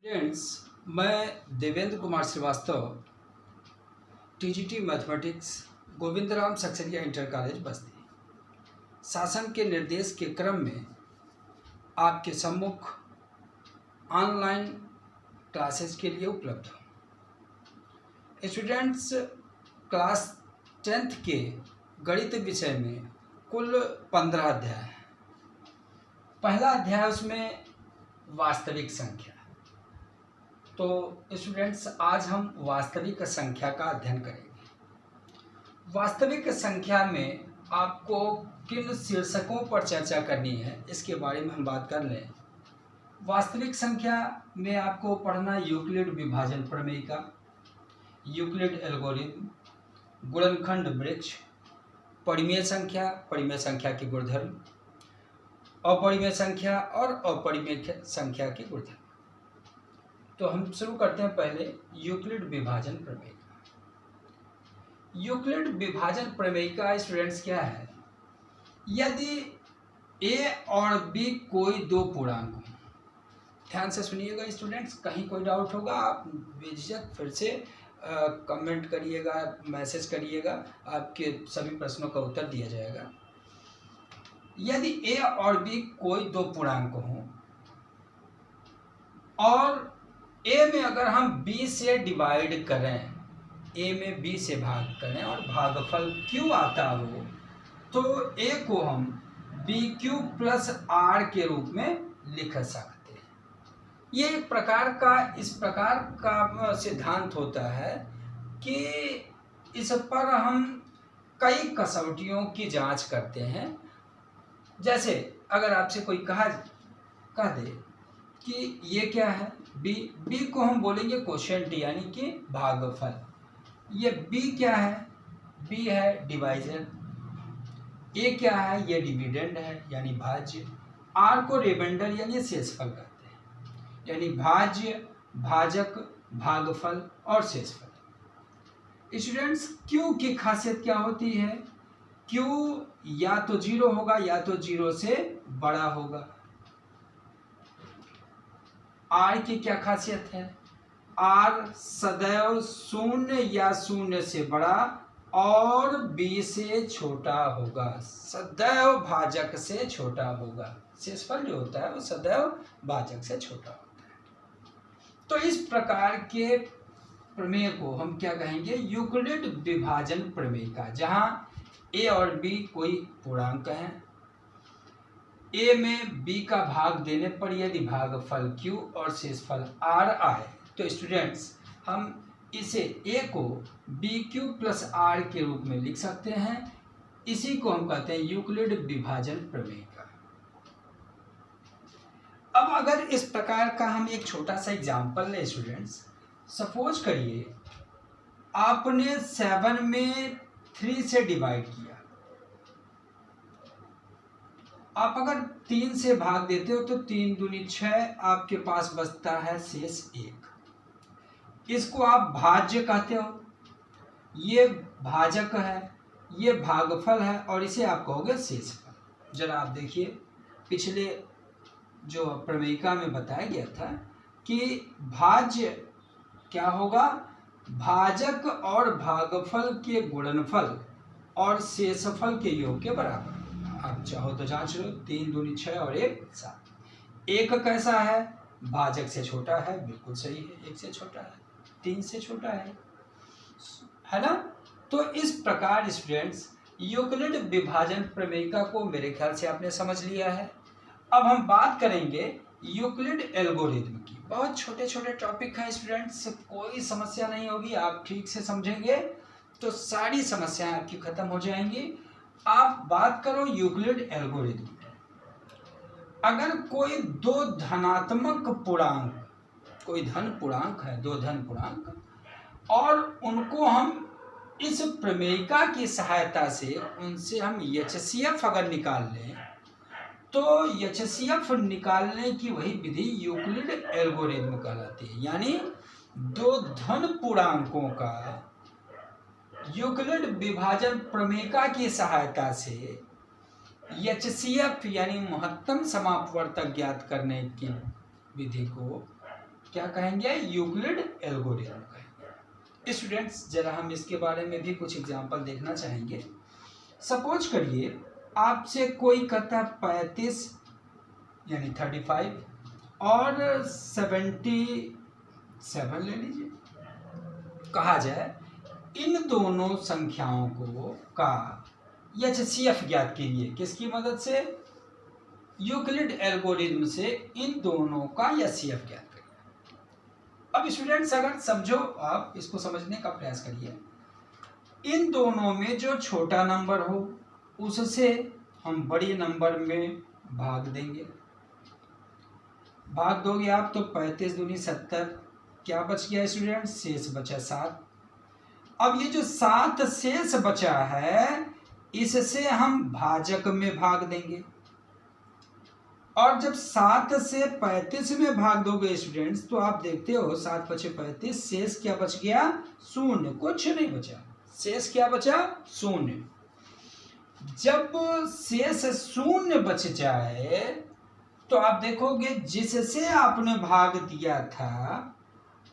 Friends, मैं Devendra Kumar Srivastava TGT mathematics Govindram Saksaria inter college Basti शासन के निर्देश के क्रम में आपके सम्मुख ऑनलाइन क्लासेस के लिए उपलब्ध हूँ। स्टूडेंट्स, क्लास 10th के गणित विषय में कुल 15 अध्याय हैं। पहला अध्याय उसमें वास्तविक संख्या। तो स्टूडेंट्स, आज हम वास्तविक संख्या का अध्ययन करेंगे। वास्तविक संख्या में आपको किन शीर्षकों पर चर्चा करनी है इसके बारे में हम बात कर लें। वास्तविक संख्या में आपको पढ़ना यूक्लिड विभाजन प्रमेय, यूक्लिड एल्गोरिथम, गुणनखंड वृक्ष, परिमेय संख्या के गुणधर्म, अपरिमेय संख्या और अपरिमेय संख्या के गुणधर्म। तो हम शुरू करते हैं पहले यूक्लिड विभाजन प्रमेय का। यूक्लिड विभाजन प्रमेय का स्टूडेंट्स क्या है? यदि a और b कोई दो पूर्णांक हो, ध्यान से सुनिएगा स्टूडेंट्स, कहीं कोई डाउट होगा आप बेझिझक फिर से कमेंट करिएगा, मैसेज करिएगा, आपके सभी प्रश्नों का उत्तर दिया जाएगा। यदि a और b कोई दो पूर्णांक हो और a में अगर हम b से डिवाइड करें, a में b से भाग करें और भागफल q आता हो, तो a को हम bq प्लस r के रूप में लिख सकते हैं। ये एक प्रकार का इस प्रकार का सिद्धांत होता है कि इस पर हम कई कसौटियों की जांच करते हैं। जैसे अगर आपसे कोई कह दे कि ये क्या है, b को हम बोलेंगे कोशेंट यानी कि भागफल। ये b क्या है? b है डिवाइजर। a क्या है? ये डिविडेंड है यानी भाज्य। r को रिमाइंडर यानी शेषफल कहते हैं, यानी भाज्य, भाजक, भागफल और शेषफल। स्टूडेंट्स, q की खासियत क्या होती है? q या तो 0 होगा या तो 0 से बड़ा होगा। r की क्या खासियत है? r सदैव 0 या 0 से बड़ा और b से छोटा होगा, सदैव भाजक से छोटा होगा। शेषफल जो होता है वो सदैव भाजक से छोटा होता है। तो इस प्रकार के प्रमेय को हम क्या कहेंगे? यूक्लिड विभाजन प्रमेय का, जहां a और b कोई पूर्णांक हैं। a में b का भाग देने पर यदि भागफल q और शेषफल r आए तो स्टूडेंट्स हम इसे a को bq प्लस r के रूप में लिख सकते हैं। इसी को हम कहते हैं यूक्लिड विभाजन प्रमेय का। अब अगर इस प्रकार का हम एक छोटा सा एग्जाम्पल लें स्टूडेंट्स, सपोज करिए आपने 7 में 3 से डिवाइड किया। आप अगर 3 से भाग देते हो तो 3 दूनी 6, आपके पास बचता है शेष 1। इसको आप भाज्य कहते हो, ये भाजक है, ये भागफल है और इसे आप कहोगे शेषफल। जरा आप देखिए, पिछले जो प्रमेयिका में बताया गया था कि भाज्य क्या होगा? भाजक और भागफल के गुणनफल और शेषफल के योग के बराबर। आप चाहो तो जांच लो, 3 दूनी 6 और 1 7। 1 कैसा है? भाजक से छोटा है, बिल्कुल सही है, 1 से छोटा है, 3 से छोटा है ना? तो इस प्रकार स्टूडेंट्स यूक्लिड विभाजन प्रमेयिका को मेरे ख्याल से आपने समझ लिया है। अब हम बात करेंगे यूक्लिड एल्गोरिथम की। बहुत छोटे छोटे टॉपिक हैं स्टूडेंट्स, कोई समस्या नहीं होगी, आप ठीक से समझेंगे तो सारी समस्याएं आपकी खत्म हो जाएंगी। आप बात करो यूक्लिड एल्गोरिथम। अगर कोई दो धनात्मक पूर्णांक, कोई धन पूर्णांक है, दो धन पूर्णांक, और उनको हम इस प्रमेयिका की सहायता से उनसे हम एचसीएफ अगर निकाल लें तो एचसीएफ निकालने की वही विधि यूक्लिड एल्गोरिथम कहलाती है। यानी दो धन पूर्णांकों का यूक्लिड विभाजन प्रमेयिका की सहायता से एचसीएफ यानी महत्तम समापवर्तक ज्ञात करने की विधि को क्या कहेंगे? यूक्लिड एल्गोरिथम कहेंगे। स्टूडेंट्स जरा हम इसके बारे में भी कुछ एग्जांपल देखना चाहेंगे। सपोज करिए आपसे कोई कहता 35 यानी 35 और 77 ले लीजिए, कहा जाए इन दोनों संख्याओं को का HCF ज्ञात कीजिए। किसकी मदद से? यूक्लिड एल्गोरिथम से इन दोनों का HCF ज्ञात करिए। अब स्टूडेंट्स अगर समझो, आप इसको समझने का प्रयास करिए। इन दोनों में जो छोटा नंबर हो उससे हम बड़े नंबर में भाग देंगे। भाग दोगे आप तो 35 दूनी 70, क्या बच गया स्टूडेंट? शेष बचा 7। अब ये जो 7 शेष बचा है इससे हम भाजक में भाग देंगे, और जब 7 से 35 में भाग दोगे स्टूडेंट्स तो आप देखते हो 7 बचे 35, शेष क्या बच गया? 0, कुछ नहीं बचा। शेष क्या बचा? 0। जब शेष 0 बच जाए तो आप देखोगे जिससे आपने भाग दिया था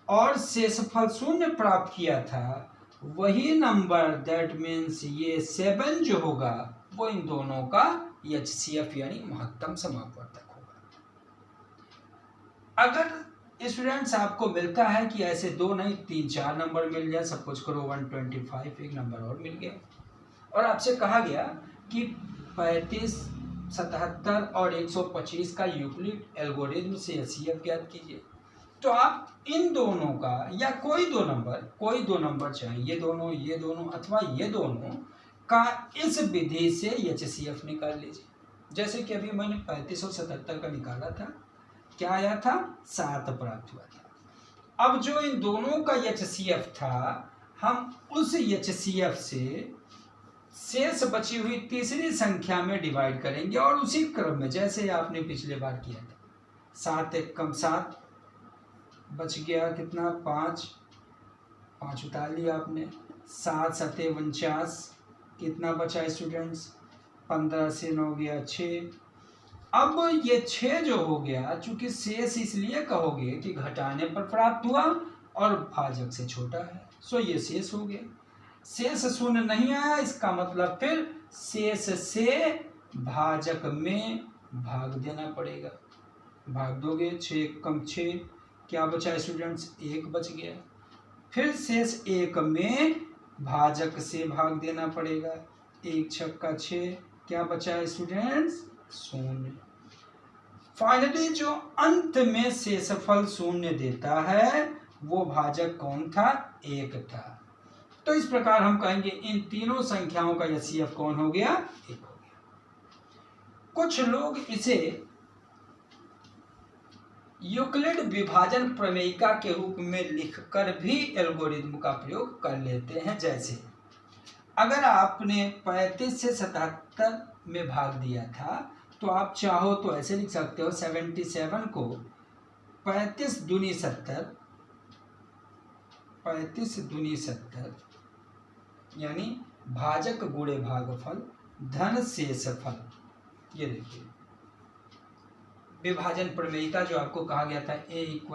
और शेषफल 0 प्राप्त किया था वही नंबर, दैट मीन्स ये 7 जो होगा वो इन दोनों का HCF यानी महत्तम समापवर्तक होगा। अगर स्टूडेंट्स आपको मिलता है कि ऐसे 2 नहीं 3-4 नंबर मिल जाए, सपोज करो 125 एक नंबर और मिल गया, और आपसे कहा गया कि 35, 77 और 125 का यूक्लिड एल्गोरिथम से HCF ज्ञात कीजिए, तो आप इन दोनों का या कोई दो नंबर चाहे ये दोनों अथवा ये दोनों का इस विधि से HCF निकाल लीजिए। जैसे कि अभी मैंने 35 और 77 का निकाला था, क्या आया था? 7 प्राप्त हुआ था। अब जो इन दोनों का HCF था, हम उस HCF से शेष बची हुई तीसरी संख्या में डिवाइड करेंगे और उसी क्रम में जैसे आपने पिछले बार किया था। 7 एक कम 7 बच गया, कितना? 5 उतार लिया आपने। 7 7 49, कितना बचा स्टूडेंट्स? 15 से 9 गया 6। अब ये 6 जो हो गया, चूंकि शेष इसलिए कहोगे कि घटाने पर प्राप्त हुआ और भाजक से छोटा है, सो ये शेष हो गया। शेष 0 नहीं आया, इसका मतलब फिर शेष से भाजक में भाग देना पड़ेगा। भाग दोगे, 6 कम 6, क्या बचा स्टूडेंट्स? 1 बच गया। फिर शेष 1 में भाजक से भाग देना पड़ेगा। 1 छक्का 6, क्या बचा स्टूडेंट्स? 0। फाइनली जो अंत में शेषफल 0 देता है वो भाजक कौन था? 1 था। तो इस प्रकार हम कहेंगे इन तीनों संख्याओं का HCF कौन हो गया? 1 हो गया। कुछ लोग इसे यूक्लिड विभाजन प्रमेयिका के रूप में लिखकर भी एल्गोरिथम का प्रयोग कर लेते हैं। जैसे अगर आपने 35 से 77 में भाग दिया था तो आप चाहो तो ऐसे लिख सकते हो 77 को 35 दूनी 70, 35 दूनी 70 यानी भाजक गुणे भागफल धन शेषफल। ये देखिए विभाजन प्रमेयिका जो आपको कहा गया था A =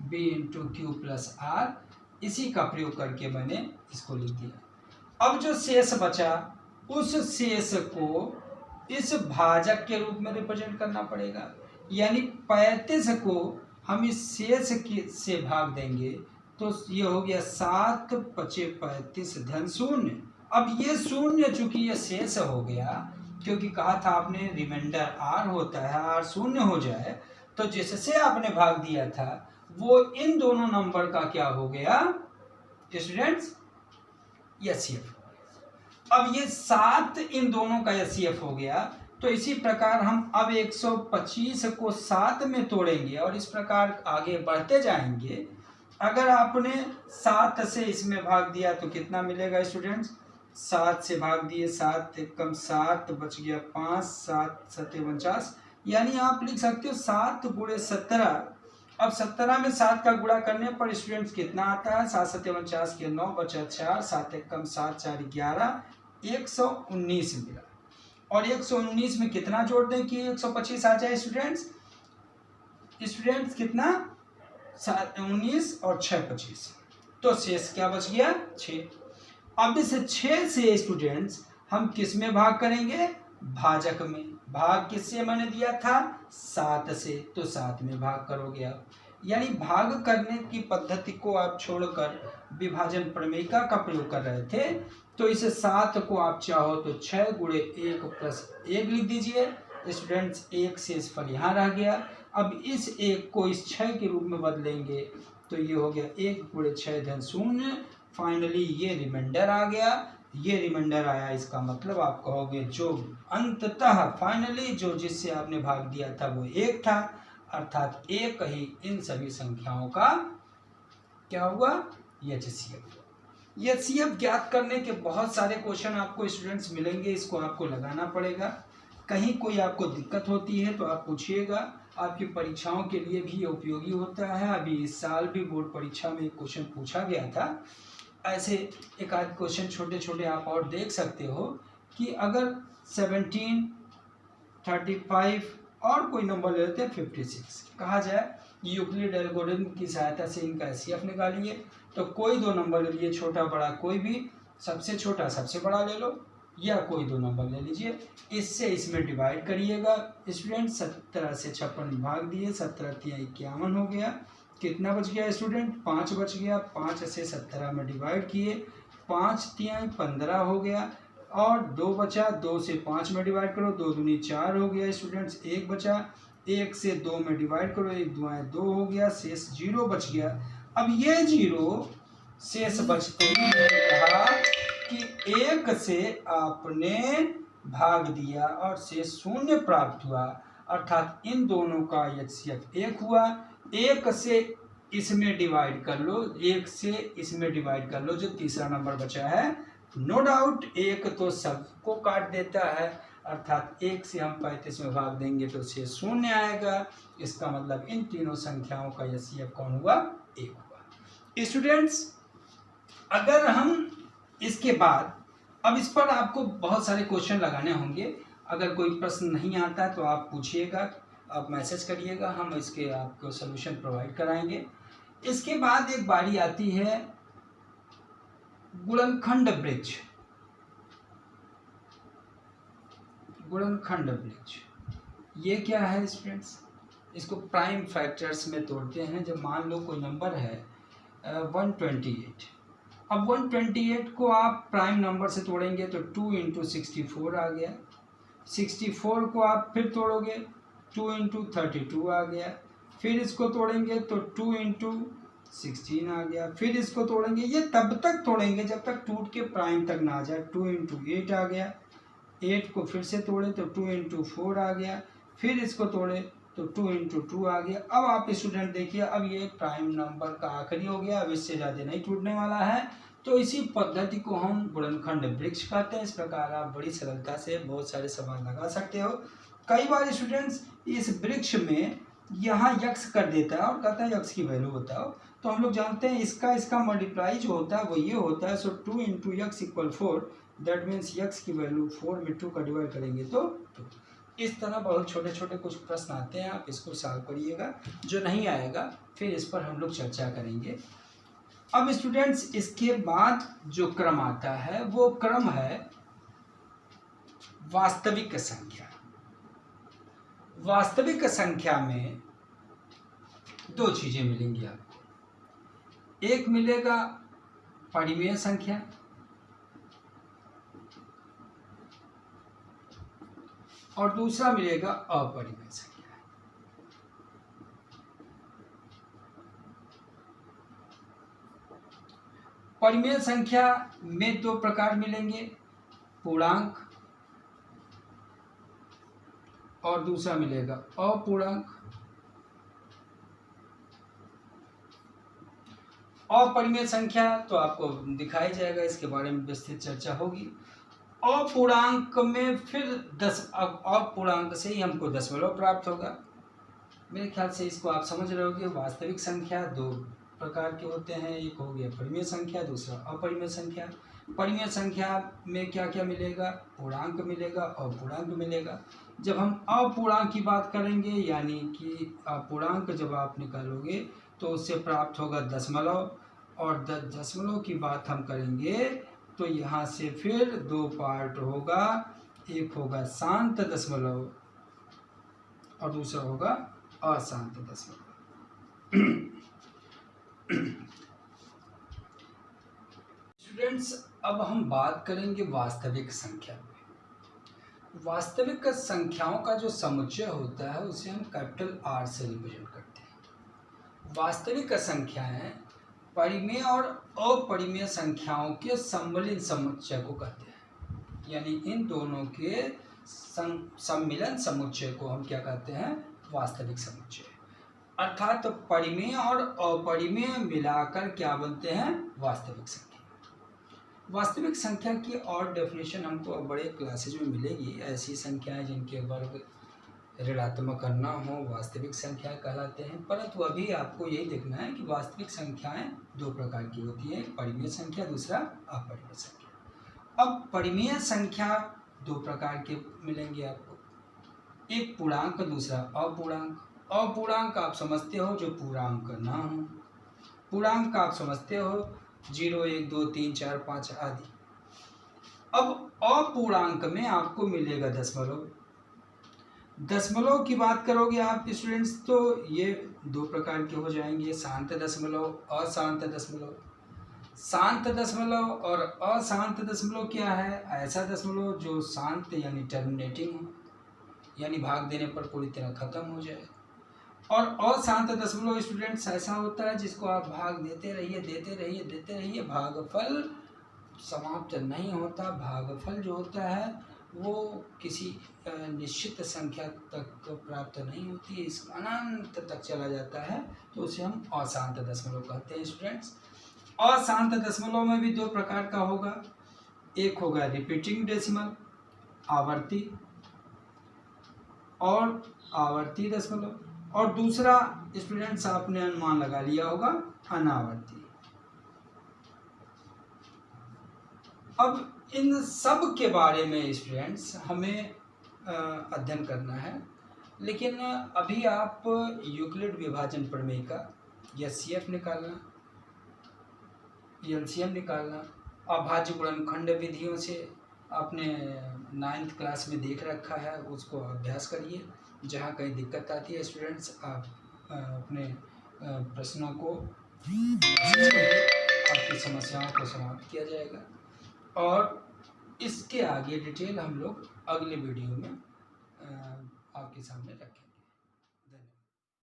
B × Q + R, इसी का प्रयोग करके मैंने इसको लिख दिया। अब जो शेष बचा उस शेष को इस भाजक के रूप में रिप्रेजेंट करना पड़ेगा, यानी 35 को हम इस शेष से भाग देंगे तो ये हो गया 7 × 35 धन 0। अब ये 0 चूंकि ये शेष हो गया, क्योंकि कहा था आपने रिमाइंडर R होता है, R 0 हो जाए तो जिससे आपने भाग दिया था वो इन दोनों नंबर का क्या हो गया स्टूडेंट्स? HCF। अब ये 7 इन दोनों का HCF हो गया, तो इसी प्रकार हम अब 125 को 7 में तोड़ेंगे और इस प्रकार आगे बढ़ते जाएंगे। अगर आपने 7 से इसमें भाग दिया तो कितना मिलेगा स्टूडेंट्स? 7 से भाग दिए, 7 एक कम 7 बच गया 5, 7 7 49, यानी आप लिख सकते हो 7 × 17। अब 17 में 7 का गुणा करने पर स्टूडेंट्स कितना आता है? 7 7 49 के 9 बचा 4, 7 एक कम 7 4 11, 119 मिला। और 119 में कितना जोड़ दें कि 125 आ जाए स्टूडेंट्स? कितना? 19 और 6 25, तो शेष क्या बच गया 6। अब इस 6 से स्टूडेंट्स हम किस में भाग करेंगे, भाजक में। भाग किससे मैंने दिया था, 7 से, तो 7 में भाग करोगे आप। यानी भाग करने की पद्धति को आप छोड़कर विभाजन प्रमेयिका का प्रयोग कर रहे थे। तो इस 7 को आप चाहो तो 6 गुणे 1 प्लस 1 लिख दीजिए स्टूडेंट्स, एक शेषफल यहाँ रह गया। अब इस 1 को इस 6 के रूप में बदलेंगे तो ये हो गया 1 गुणे 6 धन 0। फाइनली ये रिमाइंडर आ गया। ये रिमाइंडर आया, इसका मतलब आप कहोगे जो अंततः फाइनली जो जिससे आपने भाग दिया था वो 1 था, अर्थात 1 ही इन सभी संख्याओं का क्या हुआ, एचसीएफ। एचसीएफ ज्ञात करने के बहुत सारे क्वेश्चन आपको स्टूडेंट्स मिलेंगे, इसको आपको लगाना पड़ेगा। कहीं कोई आपको दिक्कत होती है तो आप पूछिएगा, आपकी परीक्षाओं के लिए भी उपयोगी होता है। अभी इस साल भी बोर्ड परीक्षा में एक क्वेश्चन पूछा गया था। ऐसे एक आध क्वेश्चन छोटे छोटे आप और देख सकते हो कि अगर 17, 35 और कोई नंबर ले लेते हैं 56, कहा जाए यूक्लिड एल्गोरिथम की सहायता से इनका एचसीएफ निकालिए, तो कोई दो नंबर ले लीजिए, छोटा बड़ा कोई भी, सबसे छोटा सबसे बड़ा ले लो, या कोई दो नंबर ले लीजिए, इससे इसमें डिवाइड करिएगा स्टूडेंट। 17 से 56 भाग दिए, 17 तिया 51 हो गया। कितना बच गया स्टूडेंट, 5 बच गया। 5 से 17 में डिवाइड किए, 5 तिया 15 हो गया, और 2 बचा। 2 से 5 में डिवाइड करो, 2 दूनी 4 हो गया स्टूडेंट्स। 1 बचा, 1 से 2 में डिवाइड करो, 1 दुआएं 2 हो गया, शेष 0 बच गया। अब ये 0 शेष बचते ही कहा कि 1 से आपने भाग दिया और शेष 0 प्राप्त हुआ, अर्थात इन दोनों का एचसीएफ 1 हुआ। 1 से इसमें डिवाइड कर लो, 1 से इसमें डिवाइड कर लो, जो तीसरा नंबर बचा है। नो डाउट 1 तो सबको काट देता है, अर्थात 1 से हम 35 में भाग देंगे तो शेष 0 आएगा। इसका मतलब इन तीनों संख्याओं का एचसीएफ कौन हुआ, 1 हुआ। स्टूडेंट्स अगर हम इसके बाद, अब इस पर आपको बहुत सारे क्वेश्चन लगाने होंगे। अगर कोई प्रश्न नहीं आता है तो आप पूछिएगा, आप मैसेज करिएगा, हम इसके आपको सलूशन प्रोवाइड कराएंगे। इसके बाद एक बारी आती है गुणनखंड वृक्ष। गुणनखंड वृक्ष ये क्या है स्टूडेंट्स, इसको प्राइम फैक्टर्स में तोड़ते हैं। जब मान लो कोई नंबर है 128, अब 128 को आप प्राइम नंबर से तोड़ेंगे तो 2 × 64 आ गया। 64 को आप फिर तोड़ोगे 2 × 32 आ गया। फिर इसको तोड़ेंगे तो 2 × 16 आ गया। फिर इसको तोड़ेंगे, ये तब तक तोड़ेंगे जब तक टूट के प्राइम तक ना आ जाए। 2 × 8 आ गया। 8 को फिर से तोड़े तो 2 × 4 आ गया। फिर इसको तोड़े तो 2 × 2 आ गया। अब आप स्टूडेंट देखिए, अब ये प्राइम नंबर का आखिरी हो गया, अब इससे ज़्यादा नहीं टूटने वाला है। तो इसी पद्धति को हम गुणनखंड वृक्ष कहते हैं। इस प्रकार आप बड़ी सरलता से बहुत सारे सवाल लगा सकते हो। कई बार स्टूडेंट्स इस वृक्ष में यहाँ यक्स कर देता है और कहता है यक्स की वैल्यू बताओ, तो हम लोग जानते हैं इसका मल्टीप्लाई जो होता है वो ये होता है। सो 2 × x = 4, दैट मीन्स यक्स की वैल्यू 4 में 2 का डिवाइड करेंगे तो 2। इस तरह बहुत छोटे छोटे कुछ प्रश्न आते हैं, आप इसको सॉल्व करिएगा। जो नहीं आएगा फिर इस पर हम लोग चर्चा करेंगे। अब स्टूडेंट्स इसके बाद जो क्रम आता है वो क्रम है वास्तविक संख्या। वास्तविक संख्या में दो चीजें मिलेंगी आपको। एक मिलेगा परिमेय संख्या और दूसरा मिलेगा अपरिमेय संख्या। परिमेय संख्या में दो प्रकार मिलेंगे, पूर्णांक और दूसरा मिलेगा अपूर्णांक। अपरिमेय संख्या तो आपको दिखाया जाएगा, इसके बारे में विस्तृत चर्चा होगी। अपूर्णांक में फिर 10, अपूर्णांक से ही हमको दशमलव प्राप्त होगा। मेरे ख्याल से इसको आप समझ रहे होगे। वास्तविक संख्या दो प्रकार के होते हैं, एक हो गया परिमेय संख्या, दूसरा अपरिमेय संख्या। परिमेय संख्या में क्या क्या मिलेगा, पूर्णांक मिलेगा, अपूर्णांक मिलेगा। जब हम अपूर्णांक की बात करेंगे, यानी कि अपूर्णांक जब आप निकालोगे तो उससे प्राप्त होगा दशमलव, और दशमलव की बात हम करेंगे तो यहाँ से फिर दो पार्ट होगा, एक होगा शांत दशमलव और दूसरा होगा अशांत दशमलव। स्टूडेंट्स, अब हम बात करेंगे वास्तविक संख्या में। वास्तविक संख्याओं का जो समुच्चय होता है उसे हम कैपिटल आर से रिप्रेजेंट करते हैं। वास्तविक संख्याएं परिमेय और अपरिमेय संख्याओं के सम्मिलित समुच्चय को कहते हैं, यानी इन दोनों के सम्मिलन समुच्चय को हम क्या कहते हैं? वास्तविक समुच्चय। अर्थात तो परिमेय और अपरिमेय मिलाकर क्या बनते हैं? वास्तविक संख्या। वास्तविक संख्या की और डेफिनेशन हमको बड़े क्लासेज में मिलेगी। ऐसी संख्याएं जिनके वर्ग ऋणात्मक न हो वास्तविक संख्या कहलाते हैं। परंतु अभी आपको यही देखना है कि वास्तविक संख्याएं दो प्रकार की होती हैं, परिमेय संख्या, दूसरा अपरिमेय संख्या। अब परिमेय संख्या दो प्रकार के मिलेंगे आपको, एक पूर्णांक, दूसरा अपूर्णांक। अपूर्णांक आप समझते हो जो पूर्णांक ना हो, पूर्णांक आप समझते हो 0, 1, 2, 3, 4, 5 आदि। अब अपूर्णांक में आपको मिलेगा दशमलव। दशमलव की बात करोगे आप स्टूडेंट्स तो ये दो प्रकार के हो जाएंगे, शांत दशमलव, अशांत दशमलव। शांत दशमलव और अशांत दशमलव क्या है? ऐसा दशमलव जो शांत यानी टर्मिनेटिंग हो, यानी भाग देने पर पूरी तरह खत्म हो जाए। और अशांत दशमलव स्टूडेंट्स ऐसा होता है जिसको आप भाग देते रहिए, देते रहिए, देते रहिए, भागफल समाप्त नहीं होता। भागफल जो होता है वो किसी निश्चित संख्या तक प्राप्त नहीं होती, इस अनंत तक चला जाता है, तो उसे हम अशांत दशमलव कहते हैं स्टूडेंट्स। अशांत दशमलव में भी दो प्रकार का होगा, एक होगा रिपीटिंग डेसिमल, आवर्ती और आवर्ती दशमलव, और दूसरा स्टूडेंट्स आपने अनुमान लगा लिया होगा अनावर्ती। अब इन सब के बारे में स्टूडेंट्स हमें अध्ययन करना है, लेकिन अभी आप यूक्लिड विभाजन प्रमेय का एचसीएफ निकालना, एलसीएम निकालना, अभाज्य गुणनखंड विधियों से आपने 9th क्लास में देख रखा है, उसको अभ्यास करिए। जहाँ कहीं दिक्कत आती है स्टूडेंट्स आप अपने प्रश्नों को आपकी समस्याओं को समाप्त किया जाएगा, और इसके आगे डिटेल हम लोग अगले वीडियो में आपके सामने रखेंगे।